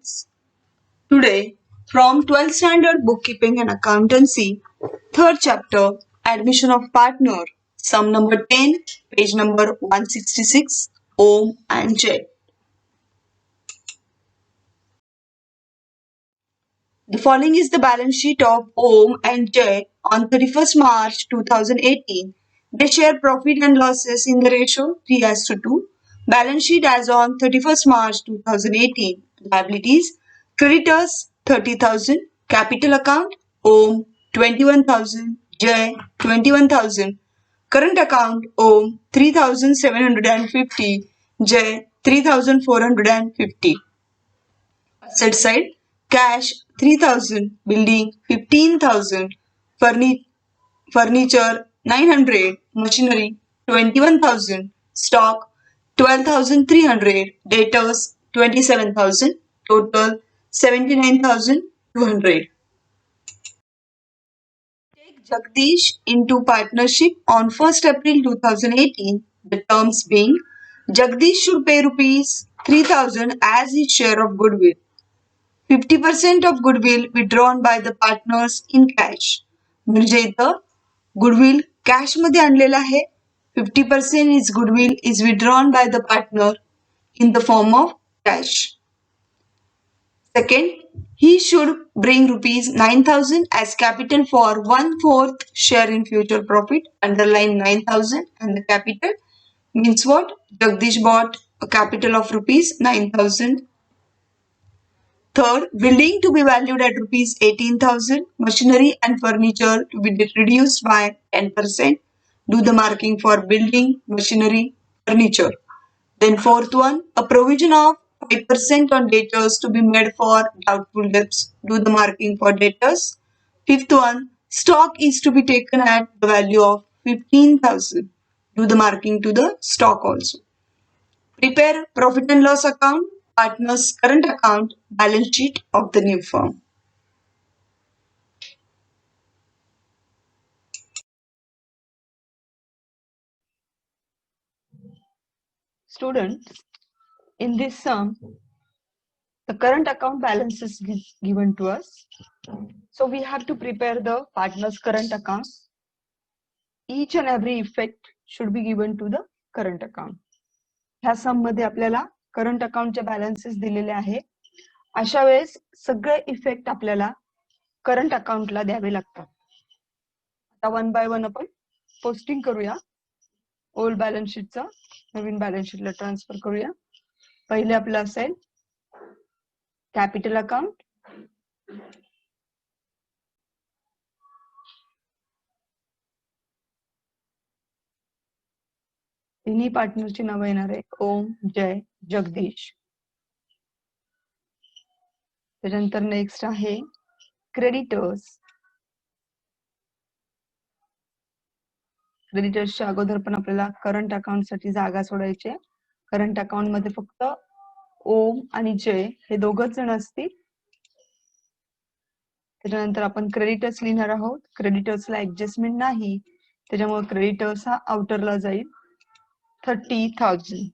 students. Today, from 12th Standard Bookkeeping and Accountancy, third chapter, Admission of Partner, sum number 10, page number 166, Om and J. The following is the balance sheet of Om and J on 31st March 2018. They share profit and losses in the ratio 3:2. Balance sheet as on 31st March 2018. Liabilities: creditors 30,000, capital account Om 21,000, J 21,000, current account Om 3,750, J 3,450. Asset side: cash 3,000, building 15,000, furniture 900, machinery 21,000, stock 12,300, debtors 27,000, total 79,200. Take Jagdish into partnership on 1st April 2018. The terms being, Jagdish should pay rupees 3,000 as his share of goodwill. 50% of goodwill withdrawn by the partners in cash. म्हणजे इथं goodwill cash मध्ये आणलेला आहे. 50% is goodwill is withdrawn by the partner in the form of cash. Second, he should bring rupees 9,000 as capital for 1/4 share in future profit. Underline 9,000 and the capital means what? Jagdish bought a capital of rupees 9,000. Third, building to be valued at rupees 18,000, machinery and furniture to be reduced by 10%. Do the marking for building, machinery, furniture. Then fourth one, a provision of 5% on debtors to be made for doubtful debts. Do the marking for debtors. Fifth one, stock is to be taken at the value of 15,000. Do the marking to the stock also. Prepare profit and loss account, partner's current account, balance sheet of the new firm. Students, in this sum, the current account balance is given to us. So we have to prepare the partner's current account. Each and every effect should be given to the current account. ह्या सम मध्ये आपल्याला current अकाउंटचे balances दिलेले आहे. अशा वेळेस सगळे effect आपल्याला करंट अकाउंटला द्यावे लागतात. आता 1 बाय 1 आपण पोस्टिंग करूया. ओल्ड बॅलन्स शीटचा नवीन बॅलन्स शीटला ट्रान्सफर करूया. पहिले आपलं असेल कॅपिटल अकाउंट, तिन्ही पार्टनरची नावं येणार आहे ओम, जय, जगदीश. त्यानंतर नेक्स्ट आहे क्रेडिटर्स. क्रेडिटर्सच्या अगोदर पण आपल्याला करंट अकाउंट साठी जागा सोडायची आहे. करंट अकाउंट मध्ये फक्त ओम आणि जय हे दोघच जण असतील. त्याच्यानंतर आपण क्रेडिटर्स लिहिणार आहोत. क्रेडिटर्सला ऍडजस्टमेंट नाही, त्याच्यामुळे क्रेडिटर्स हा आउटरला जाईल 30,000.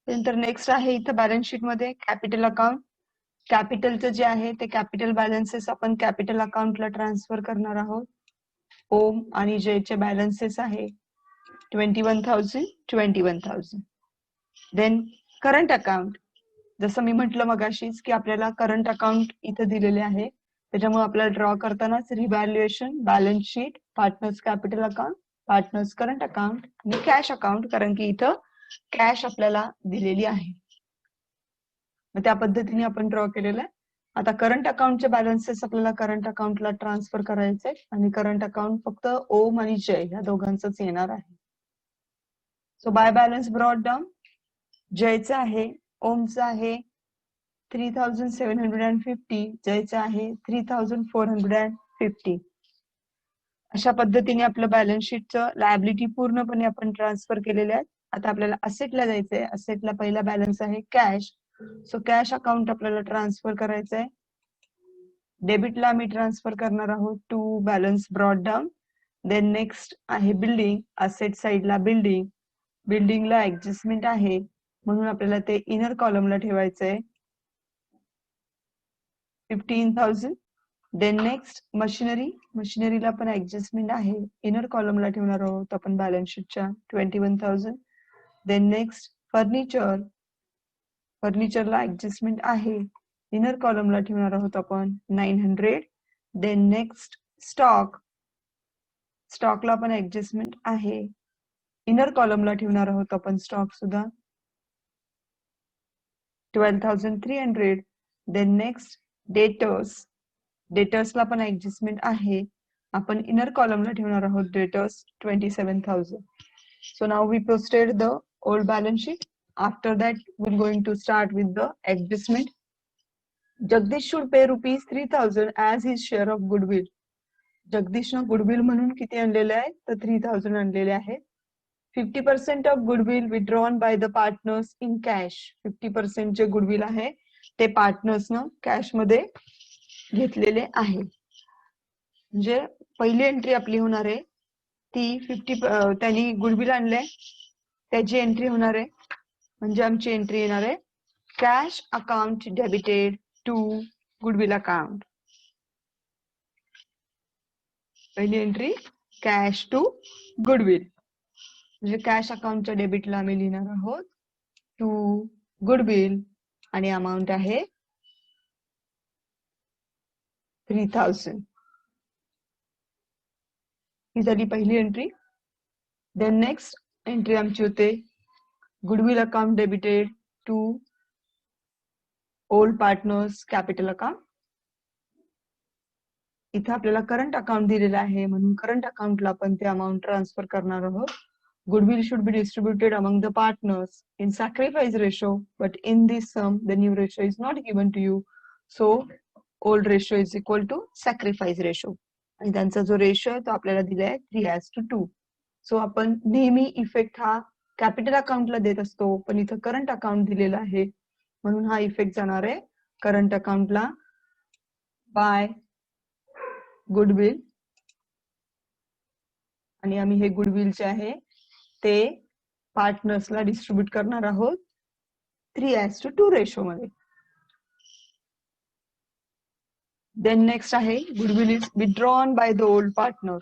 त्यानंतर नेक्स्ट आहे इथं बॅलन्स शीट मध्ये कॅपिटल अकाउंट. कॅपिटलचं जे आहे ते कॅपिटल बॅलन्सेस आपण कॅपिटल अकाउंटला ट्रान्सफर करणार आहोत. ओम आणि जयचे बॅलन्सेस आहे 21,000, 21,000. देन करंट अकाउंट, जसं मी म्हटलं मगाशीच की आपल्याला करंट अकाउंट इथं दिलेले आहे, त्याच्यामुळे आपल्याला ड्रॉ करतानाच revaluation, balance sheet, partners capital account, partners current account आणि कॅश अकाउंट, कारण की इथं कॅश आपल्याला दिलेली आहे. मग त्या पद्धतीने आपण ड्रॉ केलेलं आहे. आता करंट अकाउंटचे बॅलन्सेस आपल्याला करंट अकाउंटला ट्रान्सफर करायचे आणि करंट अकाउंट फक्त ओम आणि जय या दोघांचंच येणार आहे. So by balance brought down, जयचं आहे, ओमचं आहे 3,750, जयचं आहे 3,450. अशा पद्धतीने आपलं बॅलन्स शीटचं लायबिलिटी पूर्णपणे आपण ट्रान्सफर केलेल्या आहेत. आता आपल्याला असेटला जायचंय. असेटला पहिला बॅलन्स आहे कॅश. सो कॅश अकाउंट आपल्याला ट्रान्सफर करायचंय. डेबिटला आम्ही ट्रान्सफर करणार आहोत to balance brought down. Then next आहे बिल्डिंग. असेट साइडला बिल्डिंग, बिल्डिंगला ऍडजस्टमेंट आहे म्हणून आपल्याला ते इनर कॉलमला ठेवायचंय 15,000. देन नेक्स्ट मशिनरीला पण ऍडजस्टमेंट आहे, इनर कॉलमला ठेवणार आहोत आपण बॅलन्स शीटच्या 21,000. देन नेक्स्ट फर्निचरला ऍडजस्टमेंट आहे, इनर कॉलमला ठेवणार आहोत आपण 900. देन नेक्स्ट स्टॉकला पण ऍडजस्टमेंट आहे, इनर कॉलमला ठेवणार आहोत आपण स्टॉक सुद्धा 12,300. देन नेक्स्ट डेटर्सला पण ऍडजस्टमेंट आहे, आपण इनर कॉलमला ठेवणार आहोत debtors 27,000. So now we posted the old balance sheet. After that, we're going to start with the adjustment. Jagdish should pay rupees 3,000 as his share of goodwill. जगदीशनं goodwill म्हणून किती आणलेले आहे तर 3,000 आणलेले आहे. 50% of goodwill withdrawn by the partners in cash. 50% जे goodwill आहे ते पार्टनर्सनं कॅश मध्ये घेतलेले आहे. म्हणजे पहिली एंट्री आपली होणार आहे ती 50 त्यांनी गुडविल आणले त्याची एंट्री होणार आहे, म्हणजे आमची एंट्री येणार आहे cash account debited to goodwill account. पहिली एंट्री कॅश टू गुडविल, म्हणजे कॅश अकाउंटच्या डेबिटला आम्ही लिहिणार आहोत टू गुडविल आणि अमाऊंट आहे 3,000. ही झाली पहिली एंट्री. देन नेक्स्ट एंट्री आमची होते goodwill account debited to old partners capital account. इथे आपल्याला करंट अकाउंट दिलेला आहे म्हणून करंट अकाउंटला आपण ते अमाऊंट ट्रान्सफर करणार आहोत. Goodwill should be distributed among the partners in sacrifice ratio, but in this sum the new ratio is not given to you, so old ratio is equal to sacrifice ratio. आणि त्यांचा जो ratio आहे तो आपल्याला दिलाय 3:2. So आपण नेहमी effect हा कॅपिटल अकाउंटला देत असतो, पण इथं करंट अकाउंट दिलेला आहे म्हणून हा इफेक्ट जाणार आहे करंट अकाउंटला बाय गुडविल. आणि आम्ही हे गुडविल जे आहे ते पार्टनर्सला डिस्ट्रीब्यूट करणार आहोत 3:2 रेशो मध्ये. देन नेक्स्ट आहे goodwill is withdrawn by the old partner.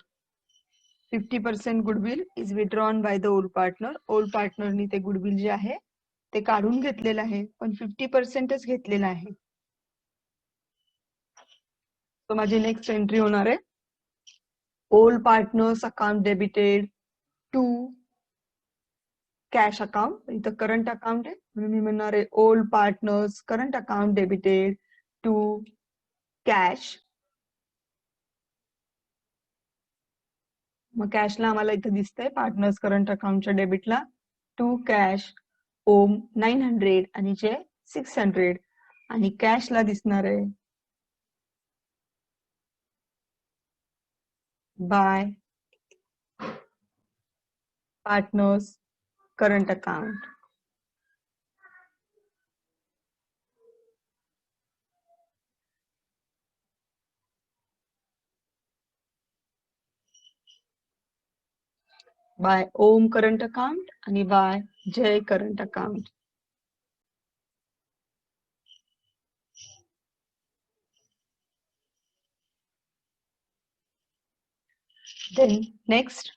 50% goodwill is withdrawn by the old partner. Old पार्टनरनी ते गुडविल जे आहे ते काढून घेतलेलं आहे, पण 50%च घेतलेलं आहे. तो माझी नेक्स्ट एंट्री होणार आहे old partners account debited to cash account. इथं करंट अकाउंट आहे म्हणून मी म्हणणार आहे old partners current account debited to cash. मग कॅशला आम्हाला इथं दिसतंय पार्टनर्स करंट अकाउंटच्या डेबिटला टू कॅश ओम 900 आणि जे 600 आणि कॅशला दिसणार आहे by partners current account. By Om current account आणि by Jay current account. Then next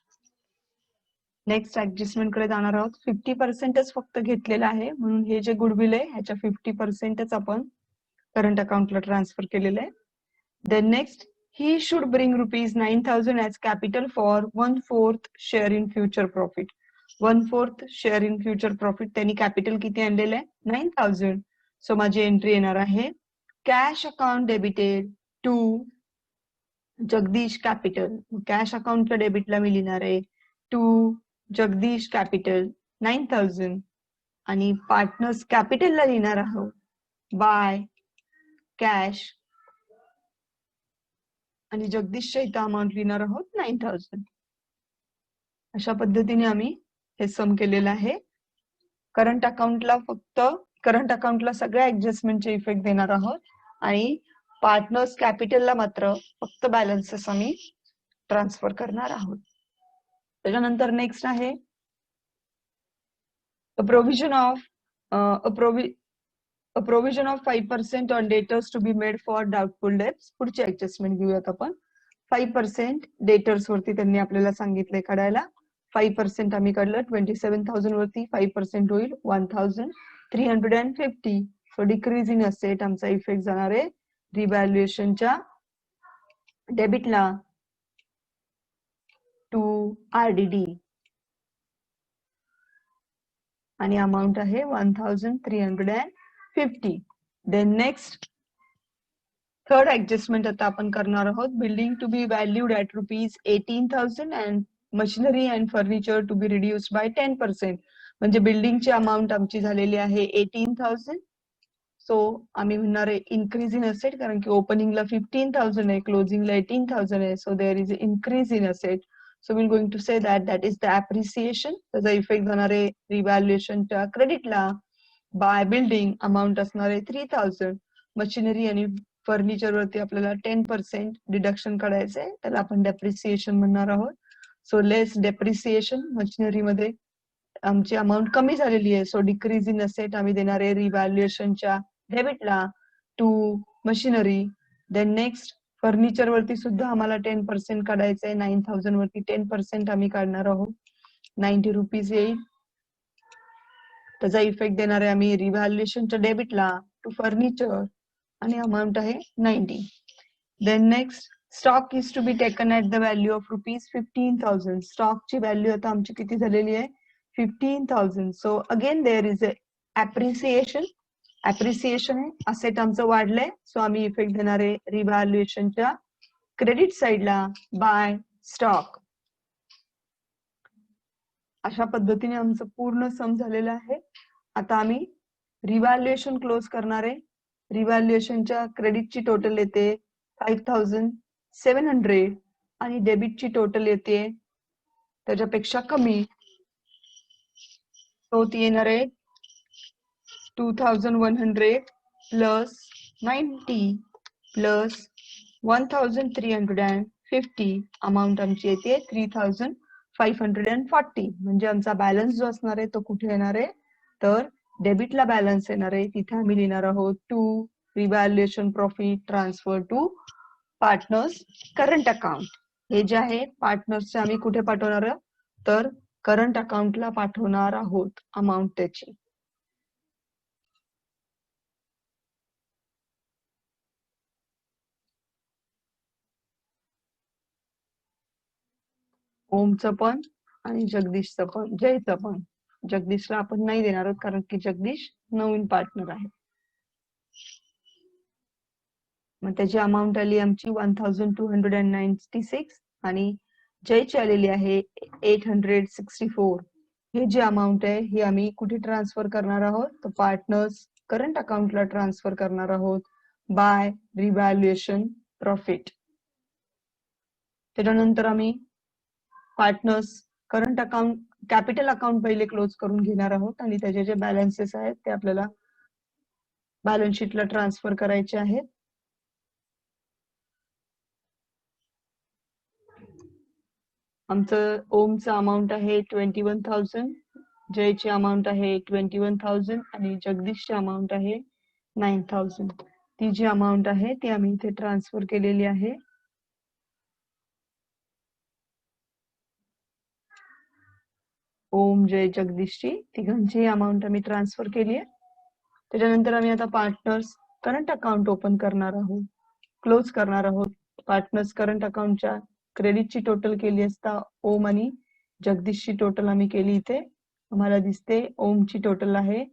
adjustment कडे जाणार आहोत. 50%च फक्त घेतलेलं आहे म्हणून हे जे गुडविल आहे ह्याच्या 50%च आपण करंट अकाउंटला ट्रान्सफर केलेलं आहे. Then next he should bring rupees 9,000 as capital for 1/4 share in future profit. 1/4 share in future profit. त्यांनी कॅपिटल किती आणलेलं आहे 9,000. सो माझी एंट्री येणार आहे cash account debited to Jagdish capital. Cash अकाउंटच्या डेबिटला मी लिहिणार आहे टू जगदीश कॅपिटल 9,000 आणि पार्टनर्स कॅपिटलला लिहिणार आहोत बाय कॅश आणि जगदीशच्या इथं अमाऊंट लिहिणार आहोत 9,000. अशा पद्धतीने आम्ही हे सम केलेलं आहे. करंट अकाउंटला सगळ्या ऍडजस्टमेंटचे इफेक्ट देणार आहोत आणि पार्टनर्स कॅपिटलला मात्र फक्त बॅलन्सेस आम्ही ट्रान्सफर करणार आहोत. त्याच्यानंतर नेक्स्ट आहे provision of a provision of 5% on debtors to be made for doubtful debts. पुढची ऍडजस्टमेंट घेऊयात आपण. 5% डेटर्स वरती त्यांनी आपल्याला सांगितलंय काढायला. 5% आम्ही काढलं 27,000 वरती 5% होईल 1,350. सो डिक्रीज इन असेट आमचा इफेक्ट जाणार आहे रिव्हॅल्युएशनच्या डेबिटला टू RDD आणि अमाऊंट आहे 1,350. देन नेक्स्ट थर्ड ऍडजस्टमेंट आता आपण करणार आहोत. Building to be valued at ₹18,000 and machinery and furniture to be reduced by 10%. म्हणजे बिल्डिंगची अमाऊंट आमची झालेली आहे 18,000. सो आम्ही म्हणणार आहे इन्क्रीज इन असेट, कारण की ओपनिंगला 15,000 आहे, क्लोजिंगला 18,000 आहे. So there is increase in asset. So we're going to say that is the appreciation. त्याचा इफेक्ट होणार आहे रिव्हॅल्युएशनच्या क्रेडिटला बाय बिल्डिंग. अमाऊंट असणार आहे 3,000. मशिनरी आणि फर्निचर वरती आपल्याला 10% डिडक्शन काढायचंय, त्याला आपण डेप्रिसिएशन म्हणणार आहोत. So less depreciation. मशिनरी मध्ये आमची अमाऊंट कमी झालेली आहे, सो डिक्रीज इन असेट आम्ही देणार आहे रिव्हॅल्युएशनच्या डेबिटला to machinery. Then next furniture वरती सुद्धा आम्हाला 10% काढायचंय. 9,000 वरती 10% आम्ही काढणार आहोत. 90 रुपीज येईल. त्याचा इफेक्ट देणार आहे आम्ही रिव्हॅल्युएशनच्या डेबिटला टू फर्निचर आणि अमाऊंट आहे 90. Then next stock is to be taken at the value of ₹15,000. स्टॉकची व्हॅल्यू आता आमची किती झालेली आहे 15,000. So again there is a appreciation. Appreciation आहे, असेट आमचं वाढलंय, सो आम्ही इफेक्ट देणार आहे रिव्हॅल्युएशनच्या क्रेडिट साइडला बाय स्टॉक. अशा पद्धतीने आमचं पूर्ण सम झालेलं आहे. आता आम्ही रिव्हॅल्युएशन क्लोज करणार आहे. रिव्हॅल्युएशनच्या क्रेडिटची टोटल येते 5,700 आणि डेबिटची टोटल येते त्याच्यापेक्षा कमी, तो ती येणार आहे 2,100 प्लस 90 प्लस 1,350. अमाऊंट आमची येते 3,540. म्हणजे आमचा बॅलन्स जो असणार आहे तो कुठे येणार आहे तर डेबिटला बॅलन्स येणार आहे. तिथे आम्ही लिहिणार आहोत to revaluation profit transfer to partners current account. हे जे आहे पार्टनर्सचे आम्ही कुठे पाठवणार आहोत तर करंट अकाउंटला पाठवणार आहोत अमाऊंट त्याची. ओमचं पण आणि जगदीशचं पण, जयचं पण. जगदीशला आपण नाही देणार आहोत कारण की जगदीश नवीन पार्टनर आहे. मग त्याची अमाऊंट आली आमची 1,296 आणि जयची आलेली आहे 864. हे जे अमाऊंट आहे हे आम्ही कुठे ट्रान्सफर करणार आहोत तर पार्टनर्स करंट अकाउंटला ट्रान्सफर करणार आहोत बाय रिव्हॅल्युएशन प्रॉफिट. त्याच्यानंतर आम्ही partners current account capital account पहिले क्लोज करून घेणार आहोत आणि त्याचे जे बॅलन्सेस आहेत ते आपल्याला बॅलन्स शीटला ट्रान्सफर करायचे आहेत. आमचं ओमचं अमाऊंट आहे 21,000, जयची अमाऊंट आहे 21,000 आणि जगदीशची अमाऊंट आहे 9,000. ती जी अमाऊंट आहे ती आम्ही इथे ट्रान्सफर केलेली आहे. ओम जय जगदीशची तिघांची अमाऊंट आम्ही ट्रान्सफर केली आहे. त्याच्यानंतर आम्ही आता पार्टनर्स करंट अकाउंट ओपन करणार आहोत, क्लोज करणार आहोत. पार्टनर्स करंट अकाउंटच्या क्रेडिटची टोटल केली असता ओम आणि जगदीशची टोटल आम्ही केली. इथे आम्हाला दिसते ओमची टोटल आहे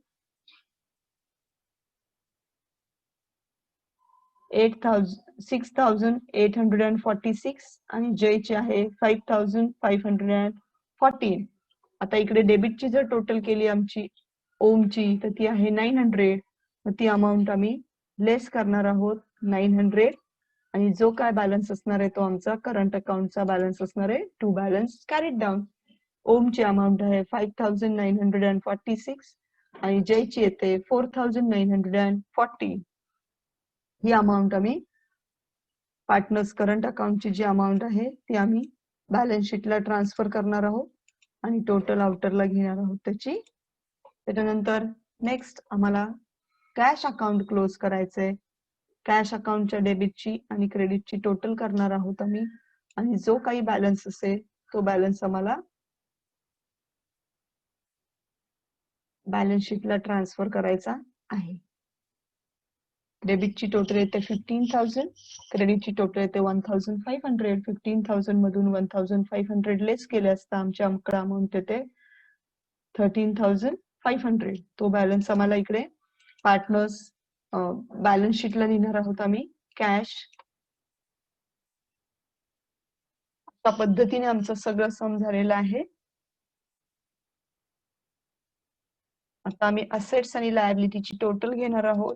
6,846 आणि जयची आहे 5,514. आता इकडे डेबिटची जर टोटल केली आमची ओमची तर ती आहे 900. ती अमाऊंट आम्ही लेस करणार आहोत 900 आणि जो काय बॅलन्स असणार आहे तो आमचा करंट अकाउंटचा बॅलन्स असणार आहे टू बॅलन्स कॅरीड डाऊन. ओमची अमाऊंट आहे 5,946 आणि जयची येते 4,940. ही अमाऊंट आम्ही पार्टनर्स करंट अकाउंटची जी अमाऊंट आहे ती आम्ही बॅलन्स शीटला ट्रान्सफर करणार आहोत आणि टोटल आउटरला घेणार आहोत त्याची. त्याच्यानंतर नेक्स्ट आम्हाला कॅश अकाउंट क्लोज करायचंय. कॅश अकाउंटच्या डेबिटची आणि क्रेडिटची टोटल करणार आहोत आम्ही, आणि जो काही बॅलन्स असेल तो बॅलन्स आम्हाला बॅलन्स शीटला ट्रान्सफर करायचा आहे. डेबिटची टोटल येते 15,000, क्रेडिटची टोटल येते 1,500. 15,000 मधून 1,500 लेस केले असता आमच्या अमाऊंट येते 13,500. तो बॅलन्स आम्हाला इकडे पार्टनर्स बॅलन्स शीटला लिहिणार आहोत आम्ही कॅश. अशा पद्धतीने आमचं सगळं सम झालेलं आहे. आता आम्ही असेट्स आणि लायबिलिटीची टोटल घेणार आहोत.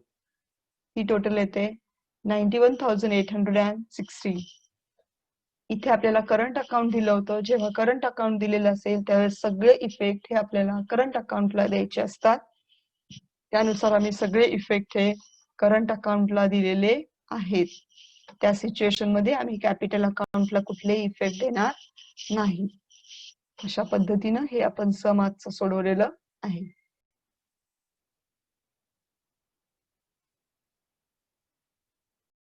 ही टोटल येते 91,860. इथे आपल्याला करंट अकाउंट दिलं होतं. जेव्हा करंट अकाउंट दिलेलं असेल त्यावेळेस सगळे इफेक्ट हे आपल्याला करंट अकाउंटला द्यायचे असतात. त्यानुसार आम्ही सगळे इफेक्ट हे करंट अकाउंटला दिलेले आहेत. त्या सिच्युएशन मध्ये आम्ही कॅपिटल अकाउंटला कुठलेही इफेक्ट देणार नाही. अशा पद्धतीनं हे आपण सम आजचं सोडवलेलं आहे.